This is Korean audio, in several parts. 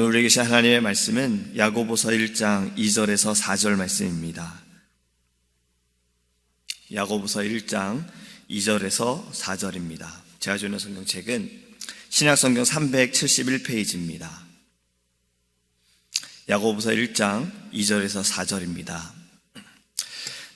오늘 우리에게 주신 하나님의 말씀은 야고보서 1장 2절에서 4절 말씀입니다. 야고보서 1장 2절에서 4절입니다. 제가 주는 성경책은 신약성경 371페이지입니다. 야고보서 1장 2절에서 4절입니다.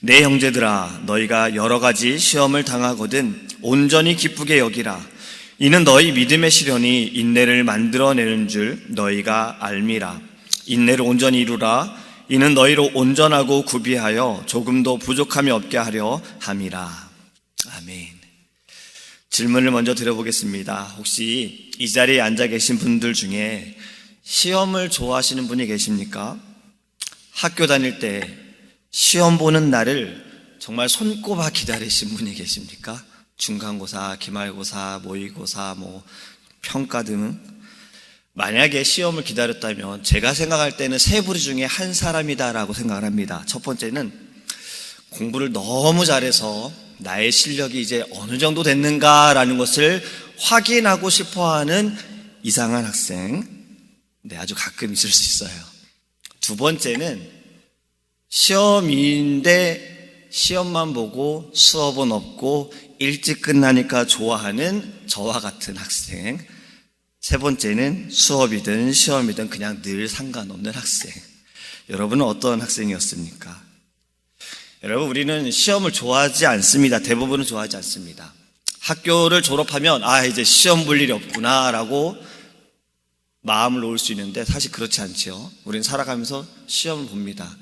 내 형제들아, 너희가 여러 가지 시험을 당하거든 온전히 기쁘게 여기라. 이는 너희 믿음의 시련이 인내를 만들어내는 줄 너희가 알미라. 인내를 온전히 이루라. 이는 너희로 온전하고 구비하여 조금도 부족함이 없게 하려 함이라. 아멘. 질문을 먼저 드려보겠습니다. 혹시 이 자리에 앉아 계신 분들 중에 시험을 좋아하시는 분이 계십니까? 학교 다닐 때 시험 보는 날을 정말 손꼽아 기다리신 분이 계십니까? 중간고사, 기말고사, 모의고사, 평가 등. 만약에 시험을 기다렸다면 제가 생각할 때는 세 부류 중에 한 사람이다라고 생각을 합니다. 첫 번째는 공부를 너무 잘해서 나의 실력이 이제 어느 정도 됐는가라는 것을 확인하고 싶어하는 이상한 학생. 아주 가끔 있을 수 있어요. 두 번째는 시험인데 시험만 보고 수업은 없고 일찍 끝나니까 좋아하는 저와 같은 학생. 세 번째는 수업이든 시험이든 그냥 늘 상관없는 학생. 여러분은 어떤 학생이었습니까? 여러분, 우리는 시험을 좋아하지 않습니다. 대부분은 좋아하지 않습니다. 학교를 졸업하면 이제 시험 볼 일이 없구나 라고 마음을 놓을 수 있는데 사실 그렇지 않죠. 우리는 살아가면서 시험을 봅니다.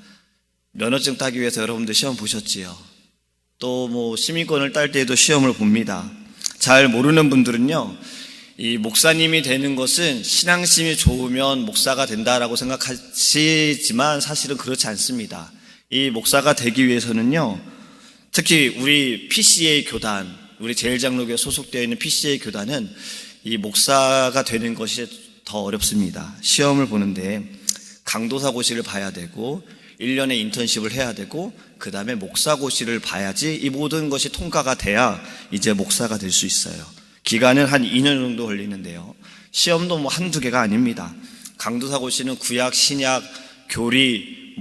면허증 따기 위해서 여러분들 시험 보셨지요? 또 시민권을 딸 때에도 시험을 봅니다. 잘 모르는 분들은요, 이 목사님이 되는 것은 신앙심이 좋으면 목사가 된다라고 생각하시지만 사실은 그렇지 않습니다. 이 목사가 되기 위해서는요, 특히 우리 PCA 교단, 우리 제일장로교에 소속되어 있는 PCA 교단은 이 목사가 되는 것이 더 어렵습니다. 시험을 보는데 강도사고시를 봐야 되고 1년의 인턴십을 해야 되고 그 다음에 목사고시를 봐야지 이 모든 것이 통과가 돼야 이제 목사가 될 수 있어요. 기간은 한 2년 정도 걸리는데요, 시험도 한두 개가 아닙니다. 강도사고시는 구약, 신약, 교리,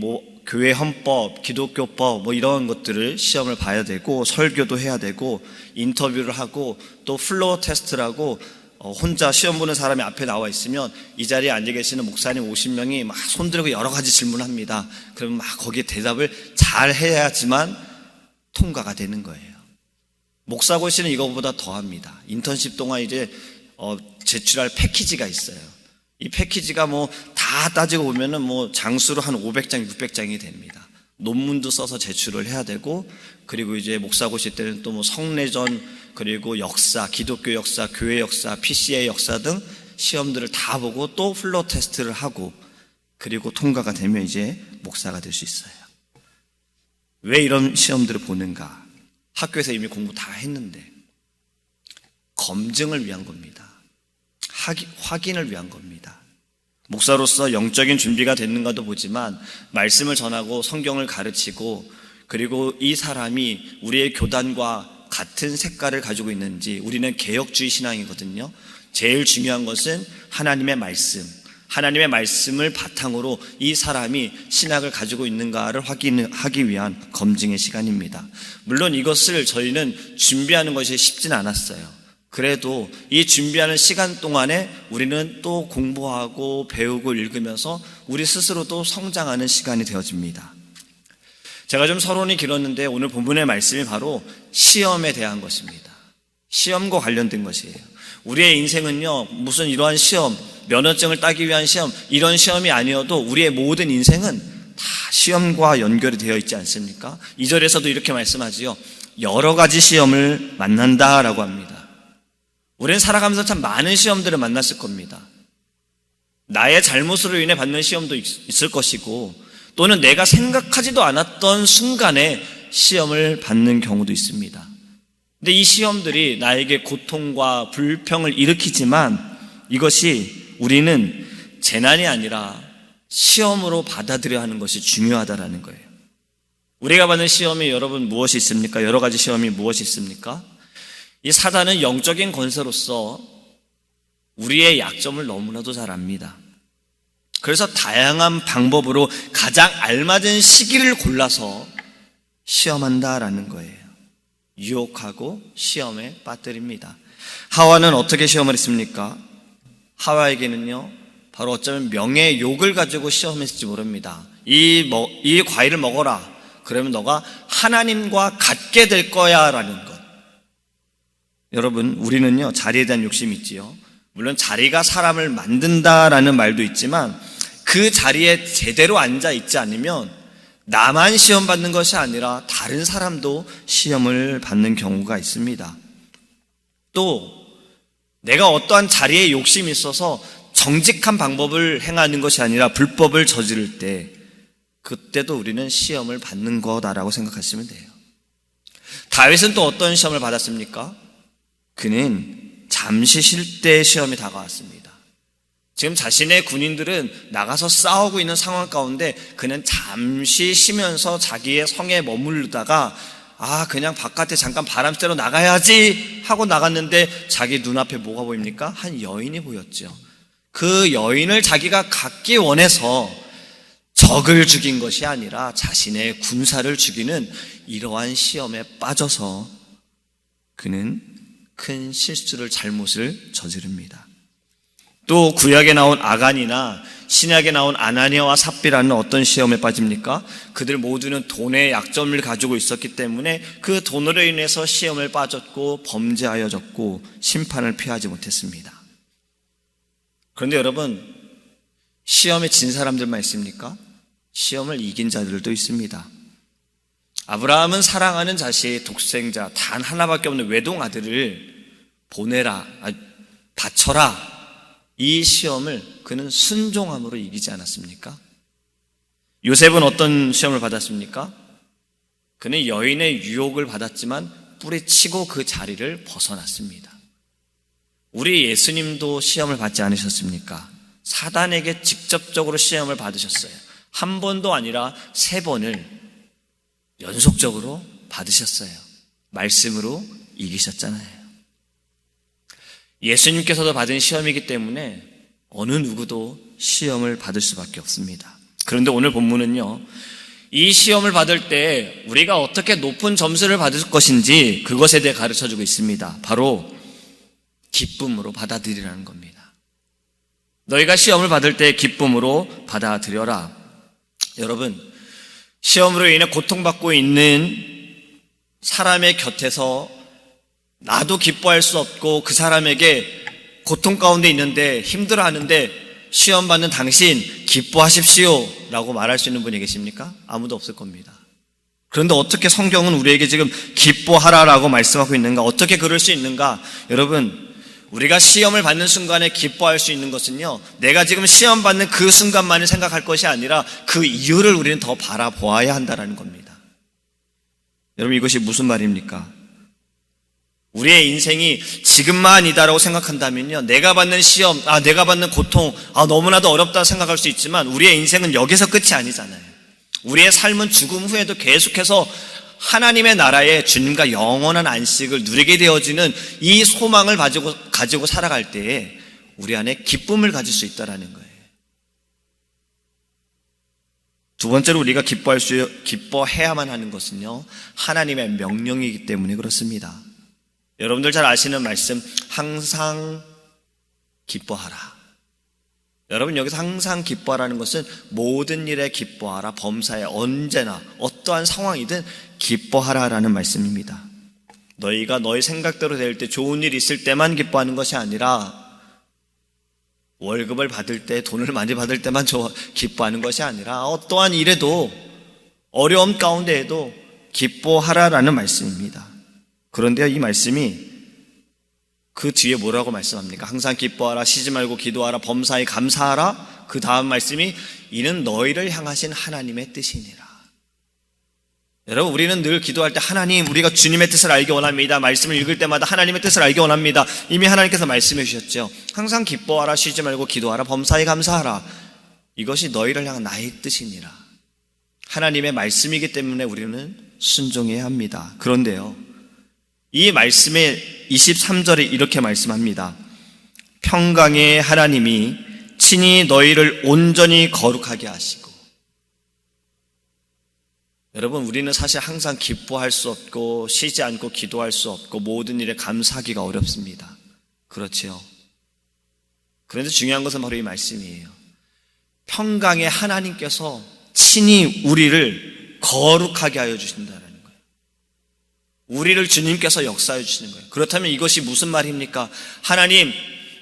교회 헌법, 기독교법 이런 것들을 시험을 봐야 되고 설교도 해야 되고 인터뷰를 하고 또 플로어 테스트라고 혼자 시험 보는 사람이 앞에 나와 있으면 이 자리에 앉아 계시는 목사님 50명이 막 손들고 여러 가지 질문합니다. 그러면 막 거기에 대답을 잘 해야지만 통과가 되는 거예요. 목사고시는 이거보다 더합니다. 인턴십 동안 이제 제출할 패키지가 있어요. 이 패키지가 다 따지고 보면은 장수로 한 500장, 600장이 됩니다. 논문도 써서 제출을 해야 되고, 그리고 이제 목사고시 때는 또 성례전, 그리고 역사, 기독교 역사, 교회 역사, PCA 역사 등 시험들을 다 보고 또 플로어 테스트를 하고, 그리고 통과가 되면 이제 목사가 될 수 있어요. 왜 이런 시험들을 보는가? 학교에서 이미 공부 다 했는데 검증을 위한 겁니다. 확인을 위한 겁니다. 목사로서 영적인 준비가 됐는가도 보지만 말씀을 전하고 성경을 가르치고, 그리고 이 사람이 우리의 교단과 같은 색깔을 가지고 있는지. 우리는 개혁주의 신앙이거든요. 제일 중요한 것은 하나님의 말씀을 바탕으로 이 사람이 신학을 가지고 있는가를 확인하기 위한 검증의 시간입니다. 물론 이것을 저희는 준비하는 것이 쉽진 않았어요. 그래도 이 준비하는 시간 동안에 우리는 또 공부하고 배우고 읽으면서 우리 스스로도 성장하는 시간이 되어집니다. 제가 좀 서론이 길었는데 오늘 본문의 말씀이 바로 시험에 대한 것입니다. 시험과 관련된 것이에요. 우리의 인생은요, 무슨 이러한 시험, 면허증을 따기 위한 시험, 이런 시험이 아니어도 우리의 모든 인생은 다 시험과 연결이 되어 있지 않습니까? 2절에서도 이렇게 말씀하지요. 여러 가지 시험을 만난다라고 합니다. 우리는 살아가면서 참 많은 시험들을 만났을 겁니다. 나의 잘못으로 인해 받는 시험도 있을 것이고, 또는 내가 생각하지도 않았던 순간에 시험을 받는 경우도 있습니다. 근데 이 시험들이 나에게 고통과 불평을 일으키지만 이것이 우리는 재난이 아니라 시험으로 받아들여야 하는 것이 중요하다라는 거예요. 우리가 받는 시험이 여러분 무엇이 있습니까? 여러 가지 시험이 무엇이 있습니까? 이 사단은 영적인 권세로서 우리의 약점을 너무나도 잘 압니다. 그래서 다양한 방법으로 가장 알맞은 시기를 골라서 시험한다라는 거예요. 유혹하고 시험에 빠뜨립니다. 하와는 어떻게 시험을 했습니까? 하와에게는요, 바로 어쩌면 명예의 욕을 가지고 시험했을지 모릅니다. 이 과일을 먹어라. 그러면 너가 하나님과 같게 될 거야 라는 것. 여러분, 우리는요, 자리에 대한 욕심이 있지요. 물론 자리가 사람을 만든다라는 말도 있지만 그 자리에 제대로 앉아 있지 않으면 나만 시험 받는 것이 아니라 다른 사람도 시험을 받는 경우가 있습니다. 또 내가 어떠한 자리에 욕심이 있어서 정직한 방법을 행하는 것이 아니라 불법을 저지를 때 그때도 우리는 시험을 받는 거다라고 생각하시면 돼요. 다윗은 또 어떤 시험을 받았습니까? 그는 잠시 쉴 때 시험이 다가왔습니다. 지금 자신의 군인들은 나가서 싸우고 있는 상황 가운데 그는 잠시 쉬면서 자기의 성에 머무르다가 그냥 바깥에 잠깐 바람 쐬러 나가야지 하고 나갔는데 자기 눈앞에 뭐가 보입니까? 한 여인이 보였죠. 그 여인을 자기가 갖기 원해서 적을 죽인 것이 아니라 자신의 군사를 죽이는 이러한 시험에 빠져서 그는 큰 실수를, 잘못을 저지릅니다. 또 구약에 나온 아간이나 신약에 나온 아나니아와 삽비라는 어떤 시험에 빠집니까? 그들 모두는 돈의 약점을 가지고 있었기 때문에 그 돈으로 인해서 시험을 빠졌고 범죄하여졌고 심판을 피하지 못했습니다. 그런데 여러분, 시험에 진 사람들만 있습니까? 시험을 이긴 자들도 있습니다. 아브라함은 사랑하는 자식, 독생자, 단 하나밖에 없는 외동 아들을 보내라, 바쳐라, 이 시험을 그는 순종함으로 이기지 않았습니까? 요셉은 어떤 시험을 받았습니까? 그는 여인의 유혹을 받았지만 뿌리치고 그 자리를 벗어났습니다. 우리 예수님도 시험을 받지 않으셨습니까? 사단에게 직접적으로 시험을 받으셨어요. 한 번도 아니라 3번을 연속적으로 받으셨어요. 말씀으로 이기셨잖아요. 예수님께서도 받은 시험이기 때문에 어느 누구도 시험을 받을 수밖에 없습니다. 그런데 오늘 본문은요, 이 시험을 받을 때 우리가 어떻게 높은 점수를 받을 것인지 그것에 대해 가르쳐주고 있습니다. 바로 기쁨으로 받아들이라는 겁니다. 너희가 시험을 받을 때 기쁨으로 받아들여라. 여러분, 시험으로 인해 고통받고 있는 사람의 곁에서 나도 기뻐할 수 없고 그 사람에게 고통 가운데 있는데 힘들어하는데 시험 받는 당신 기뻐하십시오 라고 말할 수 있는 분이 계십니까? 아무도 없을 겁니다. 그런데 어떻게 성경은 우리에게 지금 기뻐하라라고 말씀하고 있는가? 어떻게 그럴 수 있는가? 여러분, 우리가 시험을 받는 순간에 기뻐할 수 있는 것은요, 내가 지금 시험 받는 그 순간만을 생각할 것이 아니라 그 이유를 우리는 더 바라보아야 한다는 겁니다. 여러분, 이것이 무슨 말입니까? 우리의 인생이 지금만이다라고 생각한다면요, 내가 받는 시험, 내가 받는 고통, 너무나도 어렵다 생각할 수 있지만 우리의 인생은 여기서 끝이 아니잖아요. 우리의 삶은 죽음 후에도 계속해서 하나님의 나라에 주님과 영원한 안식을 누리게 되어지는 이 소망을 가지고 살아갈 때에 우리 안에 기쁨을 가질 수 있다는 거예요. 두 번째로 우리가 기뻐해야만 하는 것은요, 하나님의 명령이기 때문에 그렇습니다. 여러분들 잘 아시는 말씀, 항상 기뻐하라. 여러분, 여기서 항상 기뻐하라는 것은 모든 일에 기뻐하라, 범사에 언제나 어떠한 상황이든 기뻐하라라는 말씀입니다. 너희가 너희 생각대로 될 때, 좋은 일 있을 때만 기뻐하는 것이 아니라 월급을 받을 때, 돈을 많이 받을 때만 기뻐하는 것이 아니라 어떠한 일에도, 어려움 가운데에도 기뻐하라라는 말씀입니다. 그런데요, 이 말씀이 그 뒤에 뭐라고 말씀합니까? 항상 기뻐하라, 쉬지 말고 기도하라, 범사에 감사하라. 그 다음 말씀이 이는 너희를 향하신 하나님의 뜻이니라. 여러분, 우리는 늘 기도할 때 하나님, 우리가 주님의 뜻을 알기 원합니다. 말씀을 읽을 때마다 하나님의 뜻을 알기 원합니다. 이미 하나님께서 말씀해 주셨죠. 항상 기뻐하라, 쉬지 말고 기도하라, 범사에 감사하라. 이것이 너희를 향한 나의 뜻이니라. 하나님의 말씀이기 때문에 우리는 순종해야 합니다. 그런데요, 이 말씀의 23절에 이렇게 말씀합니다. 평강의 하나님이 친히 너희를 온전히 거룩하게 하시고. 여러분, 우리는 사실 항상 기뻐할 수 없고 쉬지 않고 기도할 수 없고 모든 일에 감사하기가 어렵습니다. 그렇지요. 그런데 중요한 것은 바로 이 말씀이에요. 평강의 하나님께서 친히 우리를 거룩하게 하여 주신다는 거예요. 우리를 주님께서 역사해 주시는 거예요. 그렇다면 이것이 무슨 말입니까? 하나님,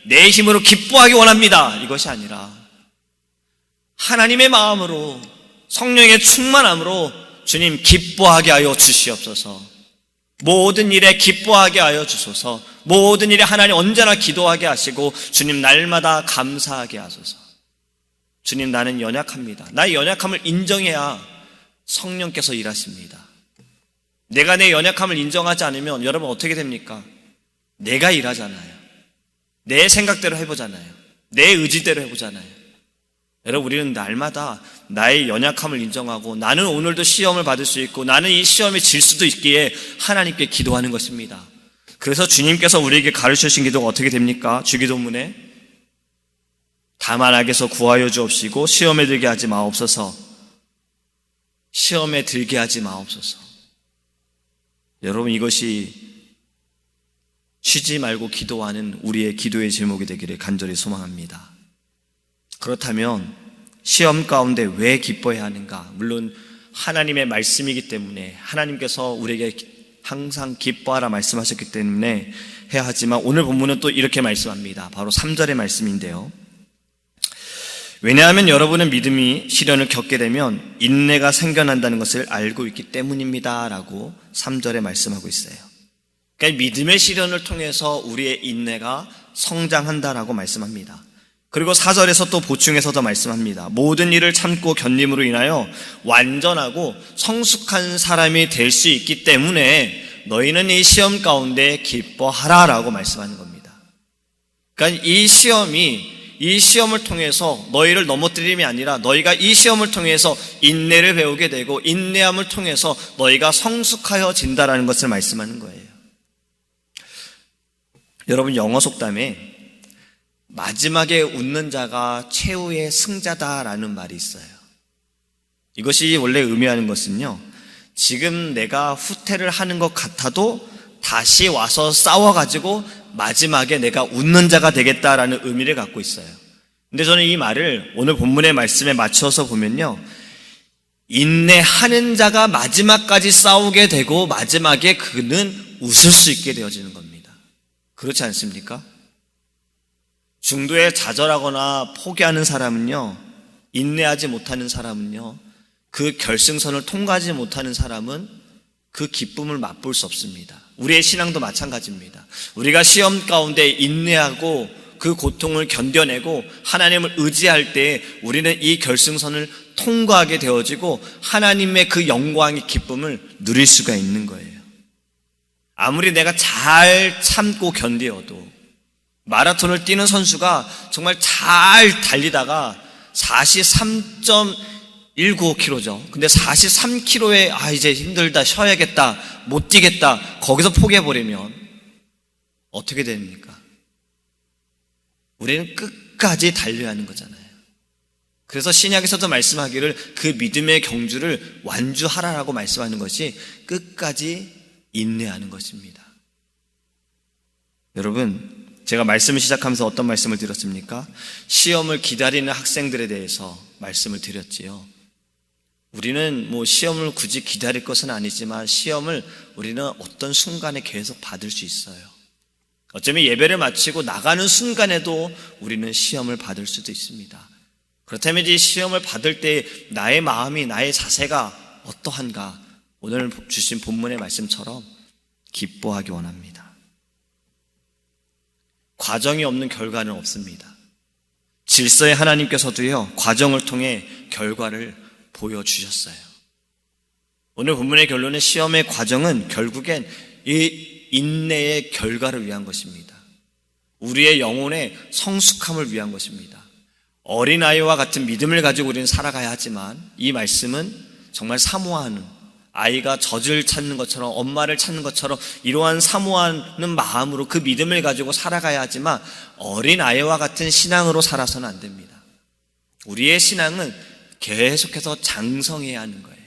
내 힘으로 기뻐하기 원합니다, 이것이 아니라 하나님의 마음으로, 성령의 충만함으로 주님 기뻐하게 하여 주시옵소서. 모든 일에 기뻐하게 하여 주소서. 모든 일에 하나님 언제나 기도하게 하시고 주님 날마다 감사하게 하소서. 주님, 나는 연약합니다. 나의 연약함을 인정해야 성령께서 일하십니다. 내가 내 연약함을 인정하지 않으면 여러분 어떻게 됩니까? 내가 일하잖아요. 내 생각대로 해보잖아요. 내 의지대로 해보잖아요. 여러분, 우리는 날마다 나의 연약함을 인정하고 나는 오늘도 시험을 받을 수 있고 나는 이 시험에 질 수도 있기에 하나님께 기도하는 것입니다. 그래서 주님께서 우리에게 가르쳐주신 기도가 어떻게 됩니까? 주기도문에 다만 악에서 구하여 주옵시고 시험에 들게 하지 마옵소서. 시험에 들게 하지 마옵소서. 여러분, 이것이 쉬지 말고 기도하는 우리의 기도의 제목이 되기를 간절히 소망합니다. 그렇다면 시험 가운데 왜 기뻐해야 하는가? 물론 하나님의 말씀이기 때문에 하나님께서 우리에게 항상 기뻐하라 말씀하셨기 때문에 해야 하지만 오늘 본문은 또 이렇게 말씀합니다. 바로 3절의 말씀인데요. 왜냐하면 여러분은 믿음이 시련을 겪게 되면 인내가 생겨난다는 것을 알고 있기 때문입니다 라고 3절에 말씀하고 있어요. 그러니까 믿음의 시련을 통해서 우리의 인내가 성장한다라고 말씀합니다. 그리고 4절에서 또 보충해서 더 말씀합니다. 모든 일을 참고 견딤으로 인하여 완전하고 성숙한 사람이 될 수 있기 때문에 너희는 이 시험 가운데 기뻐하라 라고 말씀하는 겁니다. 그러니까 이 시험을 통해서 너희를 넘어뜨림이 아니라 너희가 이 시험을 통해서 인내를 배우게 되고 인내함을 통해서 너희가 성숙하여진다라는 것을 말씀하는 거예요. 여러분, 영어 속담에 마지막에 웃는 자가 최후의 승자다라는 말이 있어요. 이것이 원래 의미하는 것은요, 지금 내가 후퇴를 하는 것 같아도 다시 와서 싸워가지고 마지막에 내가 웃는 자가 되겠다라는 의미를 갖고 있어요. 근데 저는 이 말을 오늘 본문의 말씀에 맞춰서 보면요, 인내하는 자가 마지막까지 싸우게 되고 마지막에 그는 웃을 수 있게 되어지는 겁니다. 그렇지 않습니까? 중도에 좌절하거나 포기하는 사람은요, 인내하지 못하는 사람은요, 그 결승선을 통과하지 못하는 사람은 그 기쁨을 맛볼 수 없습니다. 우리의 신앙도 마찬가지입니다. 우리가 시험 가운데 인내하고 그 고통을 견뎌내고 하나님을 의지할 때 우리는 이 결승선을 통과하게 되어지고 하나님의 그 영광의 기쁨을 누릴 수가 있는 거예요. 아무리 내가 잘 참고 견디어도 마라톤을 뛰는 선수가 정말 잘 달리다가 43.195km죠. 근데 43km에 이제 힘들다, 쉬어야겠다, 못 뛰겠다, 거기서 포기해버리면 어떻게 됩니까? 우리는 끝까지 달려야 하는 거잖아요. 그래서 신약에서도 말씀하기를 그 믿음의 경주를 완주하라라고 말씀하는 것이 끝까지 인내하는 것입니다. 여러분, 제가 말씀을 시작하면서 어떤 말씀을 드렸습니까? 시험을 기다리는 학생들에 대해서 말씀을 드렸지요. 우리는 시험을 굳이 기다릴 것은 아니지만 시험을 우리는 어떤 순간에 계속 받을 수 있어요. 어쩌면 예배를 마치고 나가는 순간에도 우리는 시험을 받을 수도 있습니다. 그렇다면 이 시험을 받을 때 나의 마음이, 나의 자세가 어떠한가? 오늘 주신 본문의 말씀처럼 기뻐하기 원합니다. 과정이 없는 결과는 없습니다. 질서의 하나님께서도요, 과정을 통해 결과를 보여주셨어요. 오늘 본문의 결론은 시험의 과정은 결국엔 이 인내의 결과를 위한 것입니다. 우리의 영혼의 성숙함을 위한 것입니다. 어린아이와 같은 믿음을 가지고 우리는 살아가야 하지만 이 말씀은 정말 사모하는, 아이가 젖을 찾는 것처럼, 엄마를 찾는 것처럼 이러한 사모하는 마음으로 그 믿음을 가지고 살아가야 하지만 어린 아이와 같은 신앙으로 살아서는 안 됩니다. 우리의 신앙은 계속해서 장성해야 하는 거예요.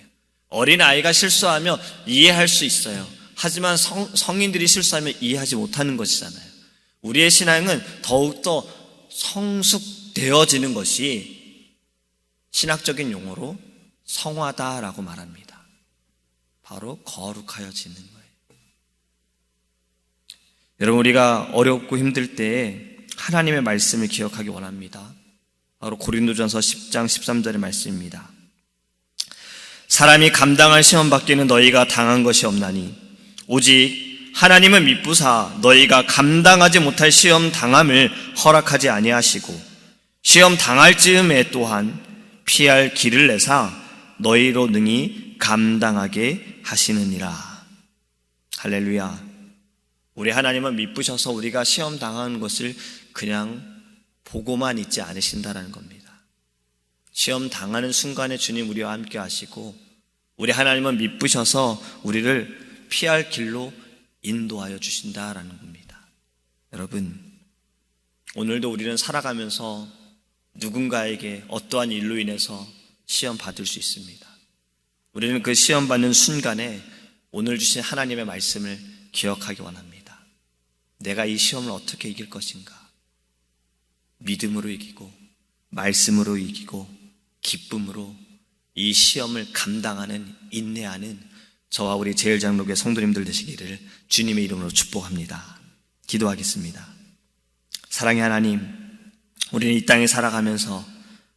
어린 아이가 실수하면 이해할 수 있어요. 하지만 성인들이 실수하면 이해하지 못하는 것이잖아요. 우리의 신앙은 더욱더 성숙되어지는 것이 신학적인 용어로 성화다라고 말합니다. 바로 거룩하여지는 거예요. 여러분, 우리가 어렵고 힘들 때에 하나님의 말씀을 기억하기 원합니다. 바로 고린도전서 10장 13절의 말씀입니다. 사람이 감당할 시험 받기는 너희가 당한 것이 없나니 오직 하나님은 미쁘사 너희가 감당하지 못할 시험 당함을 허락하지 아니하시고 시험 당할 즈음에 또한 피할 길을 내사 너희로 능히 감당하게 하시느니라. 할렐루야. 우리 하나님은 미쁘셔서 우리가 시험 당하는 것을 그냥 보고만 있지 않으신다라는 겁니다. 시험 당하는 순간에 주님 우리와 함께 하시고 우리 하나님은 미쁘셔서 우리를 피할 길로 인도하여 주신다라는 겁니다. 여러분, 오늘도 우리는 살아가면서 누군가에게 어떠한 일로 인해서 시험 받을 수 있습니다. 우리는 그 시험 받는 순간에 오늘 주신 하나님의 말씀을 기억하기 원합니다. 내가 이 시험을 어떻게 이길 것인가? 믿음으로 이기고 말씀으로 이기고 기쁨으로 이 시험을 감당하는, 인내하는 저와 우리 제일장로교회 성도님들 되시기를 주님의 이름으로 축복합니다. 기도하겠습니다. 사랑의 하나님, 우리는 이 땅에 살아가면서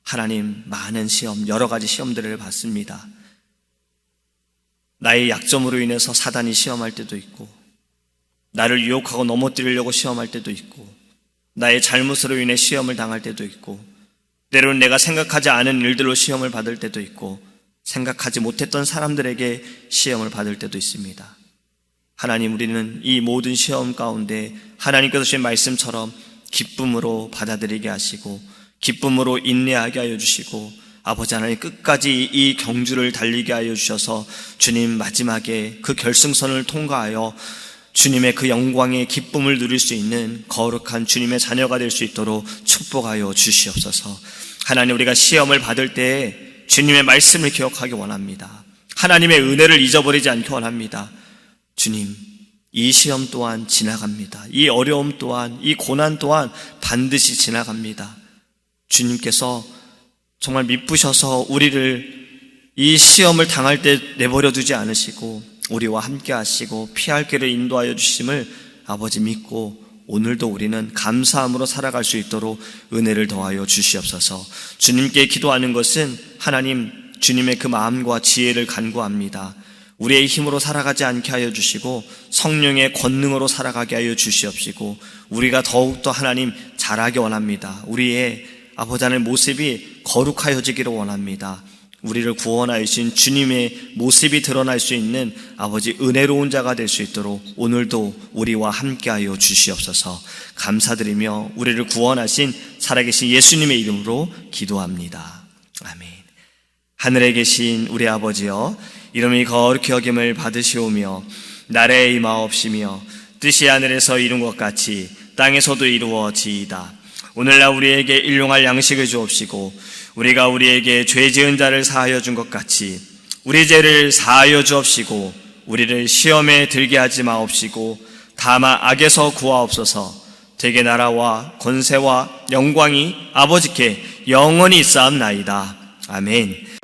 하나님 많은 시험, 여러 가지 시험들을 받습니다. 나의 약점으로 인해서 사단이 시험할 때도 있고, 나를 유혹하고 넘어뜨리려고 시험할 때도 있고, 나의 잘못으로 인해 시험을 당할 때도 있고, 때로는 내가 생각하지 않은 일들로 시험을 받을 때도 있고, 생각하지 못했던 사람들에게 시험을 받을 때도 있습니다. 하나님, 우리는 이 모든 시험 가운데 하나님께서 주신 말씀처럼 기쁨으로 받아들이게 하시고 기쁨으로 인내하게 하여 주시고, 아버지 하나님 끝까지 이 경주를 달리게 하여 주셔서 주님 마지막에 그 결승선을 통과하여 주님의 그 영광의 기쁨을 누릴 수 있는 거룩한 주님의 자녀가 될 수 있도록 축복하여 주시옵소서. 하나님, 우리가 시험을 받을 때에 주님의 말씀을 기억하기 원합니다. 하나님의 은혜를 잊어버리지 않기 원합니다. 주님, 이 시험 또한 지나갑니다. 이 어려움 또한, 이 고난 또한 반드시 지나갑니다. 주님께서 정말 미쁘셔서 우리를 이 시험을 당할 때 내버려 두지 않으시고 우리와 함께 하시고 피할 길을 인도하여 주심을 아버지 믿고 오늘도 우리는 감사함으로 살아갈 수 있도록 은혜를 더하여 주시옵소서. 주님께 기도하는 것은 하나님, 주님의 그 마음과 지혜를 간구합니다. 우리의 힘으로 살아가지 않게 하여 주시고 성령의 권능으로 살아가게 하여 주시옵시고 우리가 더욱더 하나님 잘하기 원합니다. 우리의 아버지 하나님 모습이 거룩하여지기를 원합니다. 우리를 구원하여 주신 주님의 모습이 드러날 수 있는 아버지 은혜로운 자가 될 수 있도록 오늘도 우리와 함께하여 주시옵소서. 감사드리며 우리를 구원하신 살아계신 예수님의 이름으로 기도합니다. 아멘. 하늘에 계신 우리 아버지여, 이름이 거룩히 여김을 받으시오며 나라에 임하옵시며 뜻이 하늘에서 이룬 것 같이 땅에서도 이루어지이다. 오늘날 우리에게 일용할 양식을 주옵시고 우리가 우리에게 죄 지은 자를 사하여 준 것 같이 우리 죄를 사하여 주옵시고 우리를 시험에 들게 하지 마옵시고 다만 악에서 구하옵소서. 대개 나라와 권세와 영광이 아버지께 영원히 있사옵나이다. 아멘.